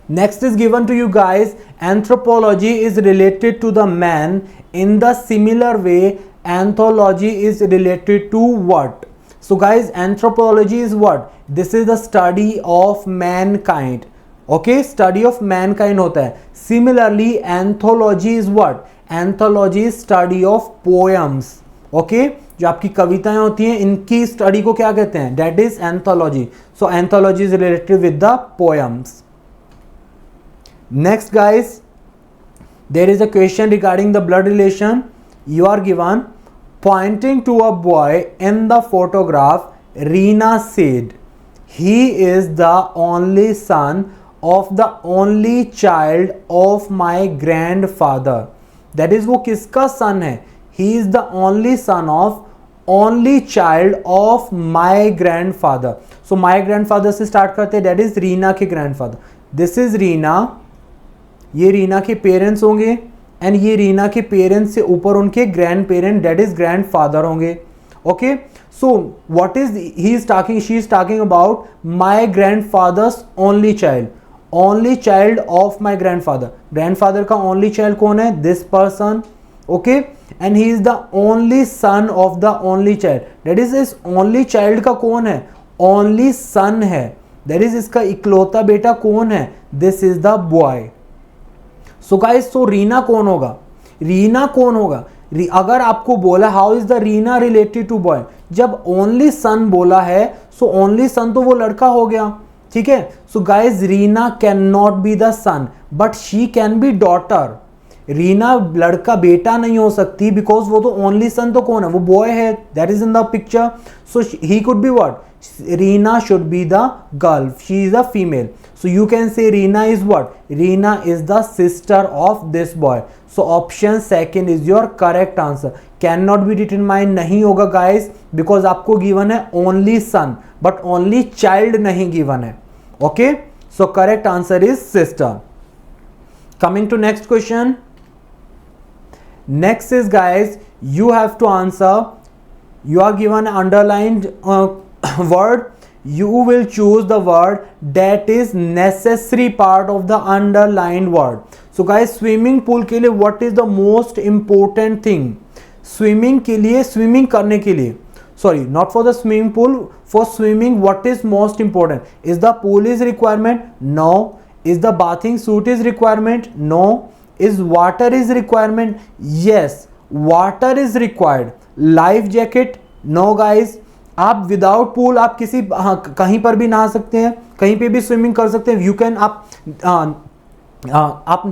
Next is given to you guys, anthropology is related to the man in the similar way anthology is related to what? So guys, anthropology is what? This is the study of mankind, okay, study of mankind होता है। Similarly anthology is what? Anthology is study of poems, okay, जो आपकी कविताएं होती हैं इनकी study को क्या कहते हैं, that is anthology। So anthology is related with the poems। Next guys, there is a question regarding the blood relation. You are given, pointing to a boy in the photograph, Reena said, he is the only son of the only child of my grandfather। That is वो किसका son है, he is the only son of only child of my grandfather। So my grandfather से start करते हैं, that is Reena के grandfather। This is Reena, ये रीना के parents होंगे, एंड ये रीना के पेरेंट्स से ऊपर उनके grandparent, that is grandfather होंगे, okay. So what is he is talking, she is talking about my grandfather's only child, only child of my grandfather. Grandfather का ओनली चाइल्ड कौन है, this person, okay, and he is the only son of the only child, that is इस only child का कौन है, only son है, that is इसका इकलौता बेटा कौन है, this is the boy. So guys, so Reena कौन होगा, रीना कौन होगा, अगर आपको बोला how is the Reena related to boy, जब ओनली सन बोला है सो ओनली सन तो वो लड़का हो गया, ठीक है। So guys, Reena can not be the son but she can be daughter. Reena लड़का बेटा नहीं हो सकती बिकॉज वो तो ओनली सन तो कौन है, वो बॉय है, that is in the picture. So he could be what, Reena should be the girl, she is a female, so you can say Reena is what, Reena is the sister of this boy। so option second is your correct answer। cannot be determined नहीं होगा guys, because आपको given है only son but only child नहीं given है, okay। so correct answer is sister। coming to next question, next is guys, you have to answer, you are given underlined word, you will choose the word that is necessary part of the underlined word। so guys, swimming pool के लिए what is the most important thing, swimming के लिए, swimming करने के लिए, sorry not for the swimming pool, for swimming what is most important, is the pool is requirement, no, is the bathing suit is requirement, no, is water is requirement, yes water is required, life jacket, no guys। आप without pool आप किसी कहीं पर भी नहा सकते हैं, कहीं पे भी स्विमिंग कर सकते हैं, यू कैन आप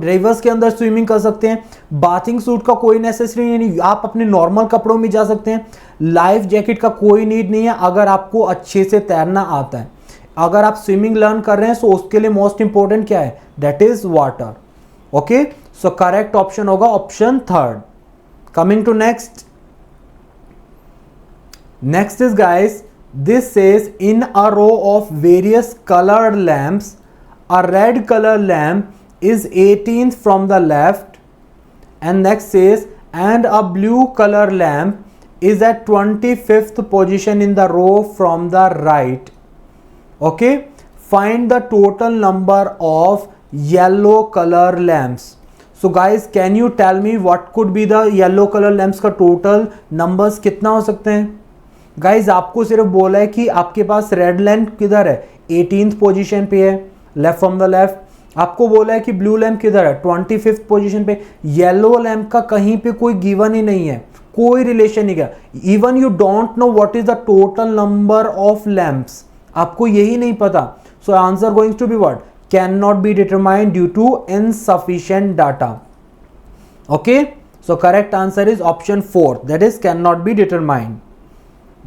रिवर्स के अंदर स्विमिंग कर सकते हैं, बाथिंग सूट का कोई नेसेसरी नहीं, आप अपने नॉर्मल कपड़ों में जा सकते हैं, लाइफ जैकेट का कोई नीड नहीं है अगर आपको अच्छे से तैरना आता है। अगर आप स्विमिंग लर्न कर रहे हैं तो उसके लिए मोस्ट इंपॉर्टेंट क्या है, that is water, okay. So correct option होगा option third. Coming to next, next is guys, this says in a row of various colored lamps, a red color lamp is 18th from the left, and next says and a blue color lamp is at 25th position in the row from the right, okay। find the total number of yellow color lamps। so guys, can you tell me what could be the yellow color lamps का total numbers कितना हो सकते हैं। Guys आपको सिर्फ बोला है कि आपके पास रेड लैम्प किधर है, 18th पोजीशन पे है, लेफ्ट फ्रॉम द लेफ्ट। आपको बोला है कि ब्लू लैम्प किधर है, 25th पोजीशन पे। येलो लैम्प का कहीं पे कोई गिवन ही नहीं है, कोई रिलेशन नहीं है, even you don't know what is the total number of lamps, आपको यही नहीं पता। So answer going to be what, can not be determined due to insufficient data, okay. So correct answer is option 4, that is can not be determined.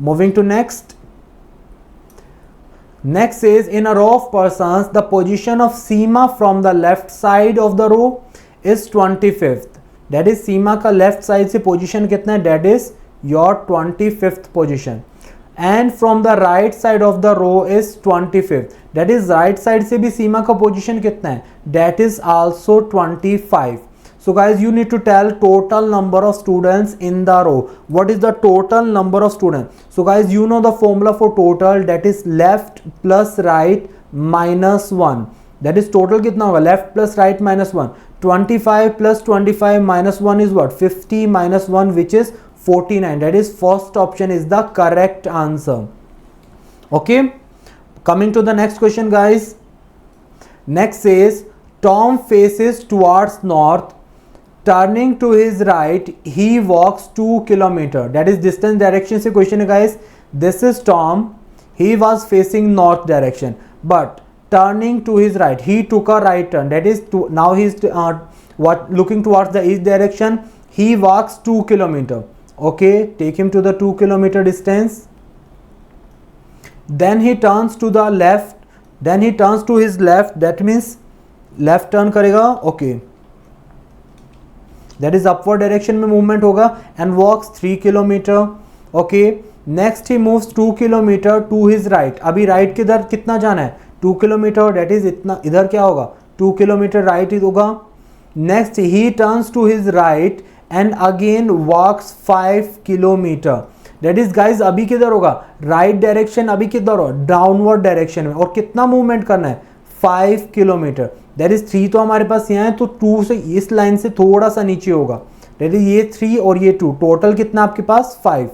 Moving to next, Next is in a row of persons, the position of Seema from the left side of the row is 25th. That is Seema का left side से position कितना है? That is your 25th position. And from the right side of the row is 25th. That is right side से भी Seema का position कितना है? That is also 25. So guys, you need to tell total number of students in the row. What is the total number of students? So guys, you know the formula for total, that is left plus right minus 1. That is total कितना होगा? Left plus right minus 1. 25 plus 25 minus 1 is what? 50 minus 1, which is 49. That is first option is the correct answer. Okay, coming to the next question, guys. Next says Tom faces towards north. Turning to his right, he walks 2 kilometers. That is distance direction से question है guys. This is Tom. He was facing north direction, but turning to his right, he took a right turn. That is now he's looking towards the east direction. He walks 2 kilometers. Okay, take him to the 2 kilometer distance. Then he turns to the left. Then he turns to his left. That means left turn करेगा. Okay. That is upward direction में movement होगा and walks 3 kilometer. Okay, next he moves 2 kilometer to his right. अभी right किधर कितना जाना है? 2 kilometer. That is इतना इधर क्या होगा? 2 kilometer right होगा. Next he turns to his right and again walks 5 kilometer. That is guys अभी किधर होगा? Right direction अभी किधर होगा? Downward direction में. और कितना movement करना है? 5 किलोमीटर. दैट इज 3 तो हमारे पास यहाँ है, तो 2 से इस लाइन से थोड़ा सा नीचे होगा. दैट इज ये 3 और ये 2, टोटल कितना आपके पास? 5.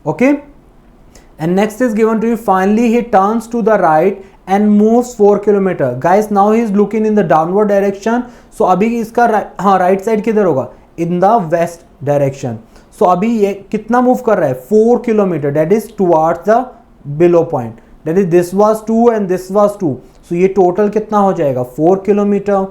Okay, and next is given to you. Finally he turns to the right and moves 4 kilometer. Guys now he is looking in the downward direction. So अभी इसका राइट साइड किधर होगा? In the west direction. So अभी ये कितना move कर रहा है? 4 kilometer. That is towards the below point. That is this was 2 and this was 2. So ये टोटल कितना हो जाएगा? 4 किलोमीटर.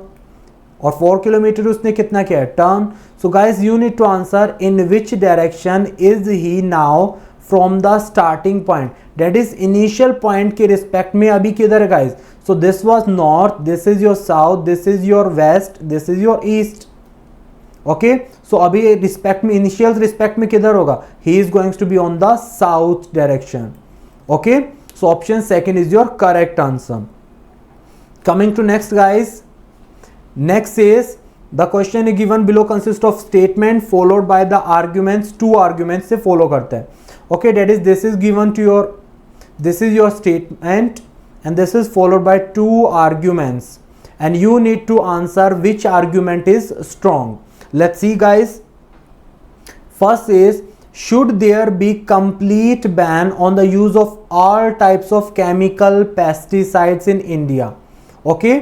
और 4 किलोमीटर उसने कितना किया है? Turn. So guys you need to answer in which direction is he now from the starting point. That is initial point के रिस्पेक्ट में अभी किधर है guys? So this was north, this is your south, this is your west, this is your east. Okay, so अभी respect में, initial respect में किधर होगा? He is going to be on the south direction. Okay, so option second is your correct answer. Coming to next guys. Next is the question given below consists of statement followed by the arguments. 2 arguments से follow करते हैं. Okay, that is this is given to your, this is your statement and this is followed by 2 arguments and you need to answer which argument is strong. Let's see guys. First is should there be complete ban on the use of all types of chemical pesticides in India. Okay,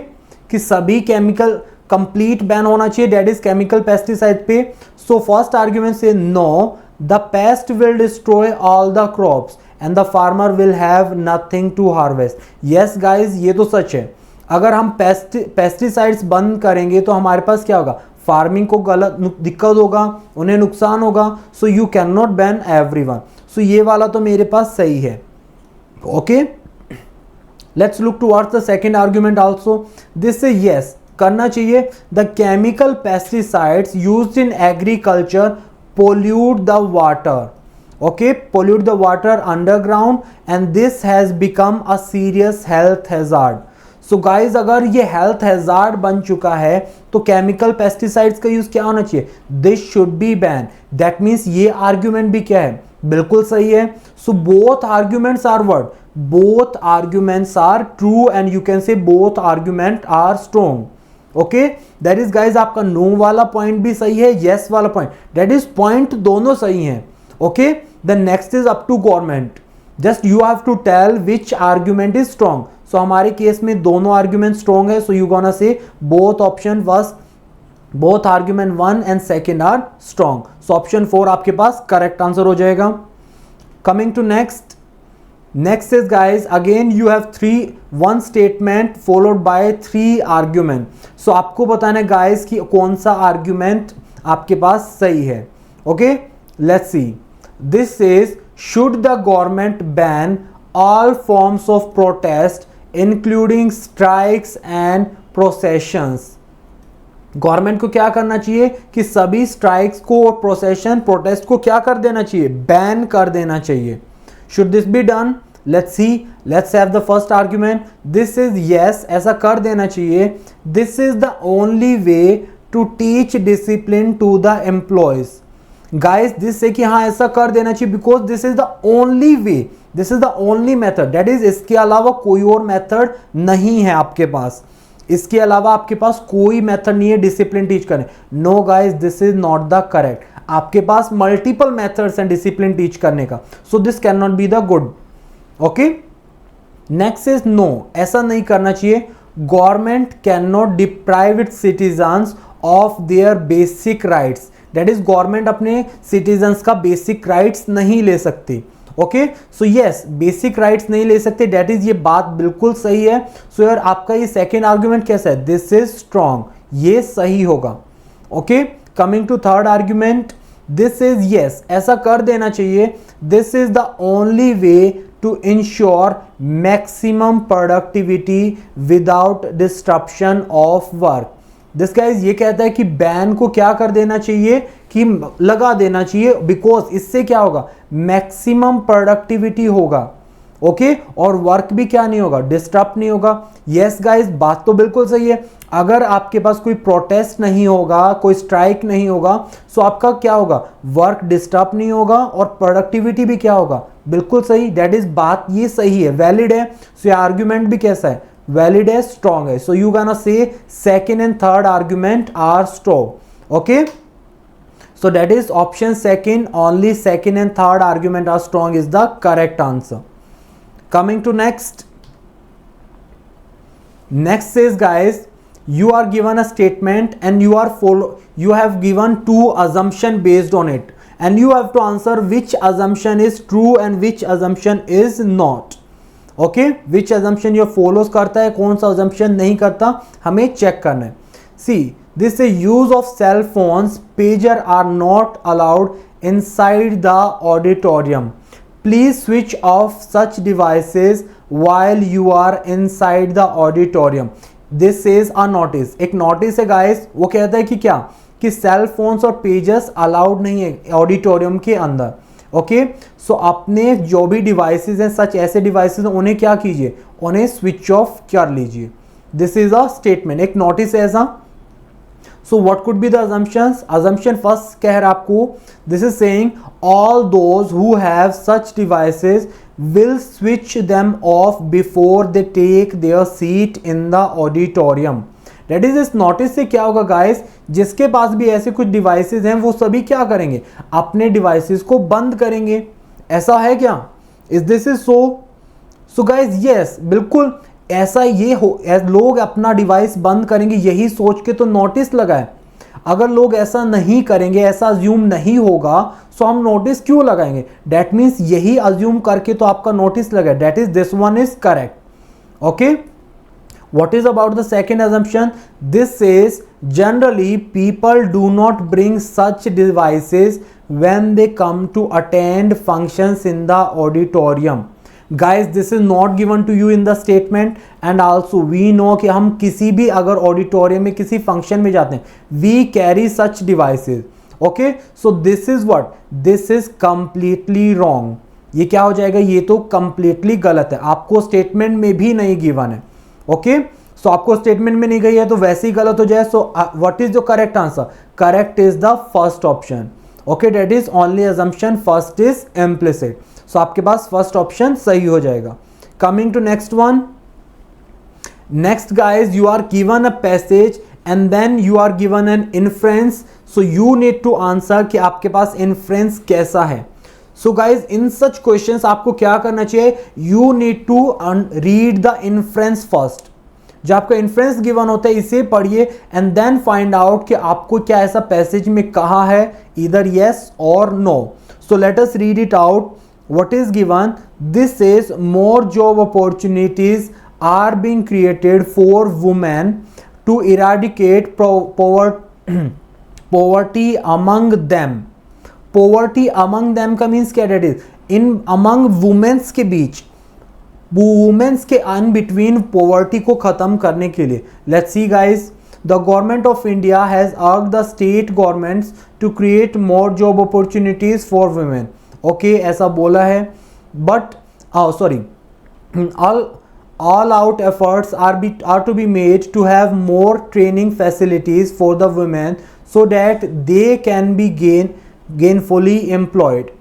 कि सभी chemical complete ban होना चाहिए. Date is chemical pesticide पे. So first argument say no, the pest will destroy all the crops and the farmer will have nothing to harvest. Yes guys, ये तो सच है. अगर हम पेस्टिसाइड्स बंद करेंगे तो हमारे पास क्या होगा? फार्मिंग को गलत दिक्कत होगा, उन्हें नुकसान होगा. So you can not ban everyone. So ये वाला तो मेरे पास सही है. Okay, let's look towards the second argument also. This is yes, करना चाहिए. The chemical pesticides used in agriculture pollute the water. Okay, pollute the water underground and this has become a serious health hazard. So guys, अगर ये health hazard बन चुका है तो chemical pesticides का use क्या होना चाहिए? This should be banned. That means ये argument भी क्या है? बिल्कुल सही है. So both arguments are what? Both arguments are true and you can say both arguments are strong. Okay, that is guys आपका no वाला point भी सही है, yes वाला point. That is point दोनों सही हैं. Okay, the next is up to government. Just you have to tell which argument is strong. So हमारे केस में दोनों argument strong है. So you gonna say both option was, both argument 1 and 2 are strong. So option 4 आपके पास correct answer हो जाएगा. Coming to next. Next is guys, again you have 1 statement followed by 3 argument. So आपको बताना है guys कि कौन सा argument आपके पास सही है. Okay, let's see. This says should the government ban all forms of protest including strikes and processions. Government को क्या करना चाहिए कि सभी स्ट्राइक्स को और प्रोसेशन प्रोटेस्ट को क्या कर देना चाहिए, बैन कर देना चाहिए. Should this be done? Let's see, let's have the first argument. This is yes, ऐसा कर देना चाहिए. This is the only way to teach discipline to the employees. Guys this say कि हाँ ऐसा कर देना चाहिए because this is the only way, this is the only method, that is इसके अलावा कोई और मेथड नहीं है आपके पास. इसके अलावा आपके पास कोई मेथड नहीं है डिसिप्लिन टीच करने. No guys, this is not the correct. आपके पास मल्टीपल मेथड्स हैं डिसिप्लिन टीच करने का. So this can not be the good. Okay, next is no, ऐसा नहीं करना चाहिए. Government can not deprive its citizens of their basic rights. That is government अपने सिटीजन्स का बेसिक राइट्स नहीं ले सकती. Okay, so yes, basic rights नहीं ले सकते, डेट इज, ये बात बिल्कुल सही है. सो यार आपका ये सेकेंड आर्ग्यूमेंट कैसा है? दिस इज स्ट्रॉन्ग, ये सही होगा. Okay, coming to third argument. This is yes, ऐसा कर देना चाहिए. This is the only way to ensure maximum productivity without disruption of work. This guys ये कहता है कि बैन को क्या कर देना चाहिए कि लगा देना चाहिए बिकॉज इससे क्या होगा, मैक्सिमम प्रोडक्टिविटी होगा. ओके, और वर्क भी क्या नहीं होगा, डिस्टर्ब नहीं होगा. यस गाइस, बात तो बिल्कुल सही है. अगर आपके पास कोई प्रोटेस्ट नहीं होगा, कोई स्ट्राइक नहीं होगा, सो आपका क्या होगा, वर्क डिस्टर्ब नहीं होगा और प्रोडक्टिविटी भी क्या होगा, बिल्कुल सही. दैट इज, बात ये सही है, वैलिड है. सो ये आर्ग्यूमेंट भी कैसा है, वैलिड है, स्ट्रॉन्ग है. So you can say second and third argument are strong. Okay, so that is option second, only second and third argument are strong is the correct answer. Coming to next says guys, you are given a statement and you have given two assumption based on it and you have to answer which assumption is true and which assumption is not. Okay, which assumption you follows करता है, कौन सा assumption नहीं करता, हमें check करना है. See, this is use of cell phones, pager are not allowed inside the auditorium. Please switch off such devices while you are inside the auditorium. This is a notice. एक notice है guys, वो कहता है कि क्या, कि cell phones और pagers allowed नहीं है ऑडिटोरियम के अंदर. ओके, सो अपने जो भी डिवाइसेस हैं, सच ऐसे डिवाइसेस हैं, उन्हें क्या कीजिए, उन्हें स्विच ऑफ कर लीजिए. दिस इज अ स्टेटमेंट, एक नोटिस है ऐसा. So what could be the assumptions? Assumption first कह रहा आपको, this is saying all those who have such devices will switch them off before they take their seat in the auditorium. That is, इस notice से क्या होगा guys, जिसके पास भी ऐसे कुछ devices हैं वो सभी क्या करेंगे, अपने devices को बंद करेंगे. ऐसा है क्या? Is this is so? So guys yes, बिल्कुल ऐसा ये हो, लोग अपना डिवाइस बंद करेंगे यही सोच के तो नोटिस लगाए. अगर लोग ऐसा नहीं करेंगे, ऐसा अज्यूम नहीं होगा, सो हम नोटिस क्यों लगाएंगे? दैट मीन्स यही अज्यूम करके तो आपका नोटिस लगा. That is, this one is correct. Okay, what is about the second assumption? This is generally people do not bring such devices when they come to attend functions in the auditorium. Guys, this is not given to you in the statement and also we know कि हम किसी भी अगर auditorium में किसी function में जाते हैं, we carry such devices. Okay, so this is what, this is completely wrong. ये क्या हो जाएगा, ये तो completely गलत है, आपको स्टेटमेंट में भी नहीं गिवन है. ओके, सो आपको स्टेटमेंट में नहीं गई है तो वैसे ही गलत हो जाए. So what is the correct answer? Correct is the first option. Okay, that is only assumption first is implicit. So आपके पास फर्स्ट ऑप्शन सही हो जाएगा. Coming to next one. Next guys, you are given a passage and then you are given an inference. So you need to answer कि आपके पास inference कैसा है. So guys, इन सच questions आपको क्या करना चाहिए, you need to read the inference first. जो आपका इन्फ्रेंस गिवन होता है इसे पढ़िए एंड देन फाइंड आउट कि आपको क्या ऐसा पैसेज में कहा है, इधर यस और no. So let us read it out. What is given? This is more job opportunities are being created for women to eradicate poverty among them. Poverty among them का means क्या? that is in among women's के बीच women's के अन between poverty को ख़त्म करने के लिए। Let's see guys, the government of India has urged the state governments to create more job opportunities for women. Okay, ऐसा बोला है, but sorry, all out efforts are to be made to have more training facilities for the women so that they can be gainfully employed.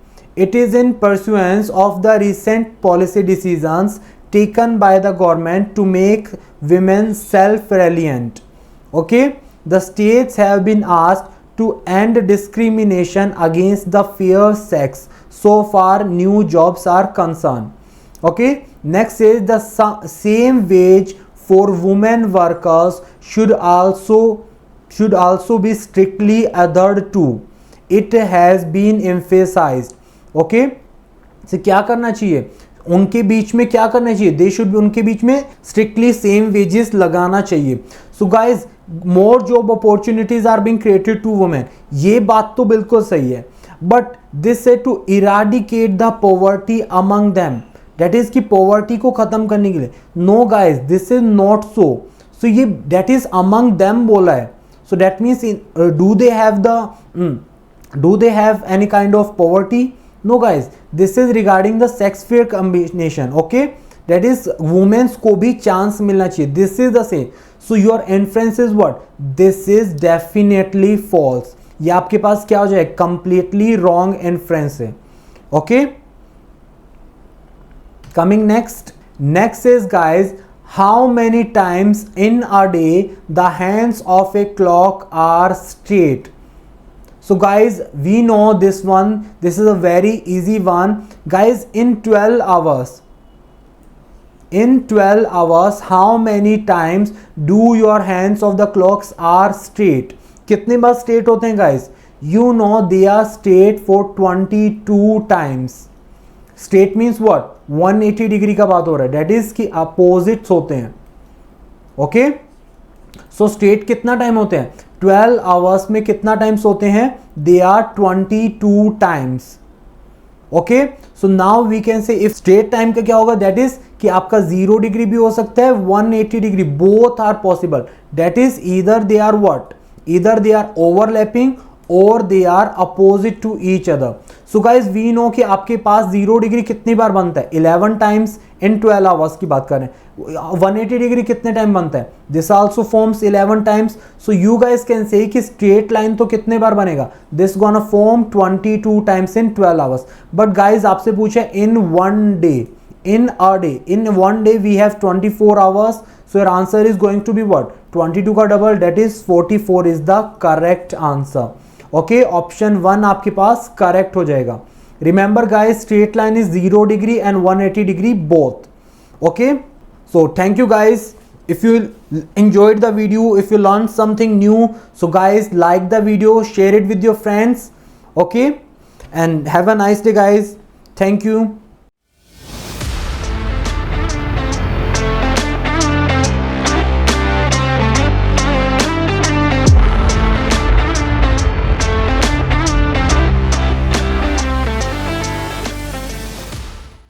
It is in pursuance of the recent policy decisions taken by the government to make women self-reliant. Okay, the states have been asked to end discrimination against the fair sex so far new jobs are concerned. Okay, next is the same wage for women workers should also be strictly adhered to. It has been emphasized. Okay, so क्या करना चाहिए उनके बीच में, क्या करना चाहिए, they should भी उनके बीच में स्ट्रिक्टली सेम वेजेस लगाना चाहिए। So guys, more job opportunities are being created to women, ये बात तो बिल्कुल सही है, बट दिस है to eradicate the poverty among them, that is कि पॉवर्टी को खत्म करने के लिए। No guys, this is not so. So ये दैट इज अमंग देम बोला है, so that means do they have any kind of poverty? No guys, this is regarding the sex fair combination. Okay, that is women's को भी chance मिलना चाहिए. This is the same. So your inference is what? This is definitely false. ये आपके पास क्या हो जाए? Completely wrong inference है. Okay. Coming next. Next is guys, how many times in a day the hands of a clock are straight? So guys, we know this one. This is a very easy one. Guys, in 12 hours, how many times do your hands of the clocks are straight? कितने बार straight होते हैं guys? You know they are straight for 22 times. Straight means what? 180 degree का बात हो रहा है. That is कि opposites होते हैं. Okay? So straight कितना टाइम होते हैं? 12 आवर्स में कितना टाइम्स होते हैं? They are 22 times. Okay, so now we can say if straight time का क्या होगा, दैट इज कि आपका 0 डिग्री भी हो सकता है, 180 degree, both are possible. That is either they are what, either they are overlapping और they are opposite to each other. So guys, we know कि आपके पास 0 डिग्री कितनी बार बनता है? 11 टाइम्स इन 12 आवर्स की बात करें. 180 डिग्री कितने टाइम बनता है? This also forms 11 times. So you guys can say कि स्ट्रेट लाइन तो कितने बार बनेगा? This gonna form 22 times in 12 hours. But guys आपसे पूछा in one day, in a day, in one day we have 24 hours, so your answer is going to be what? 22 का double, that is 44 is the correct answer. Okay, option 1 आपके पास correct हो जाएगा. Remember guys, straight line is 0 degree and 180 degree both. Okay, so thank you guys. If you enjoyed the video, if you learned something new, so guys like the video, share it with your friends. Okay, and have a nice day guys. Thank you.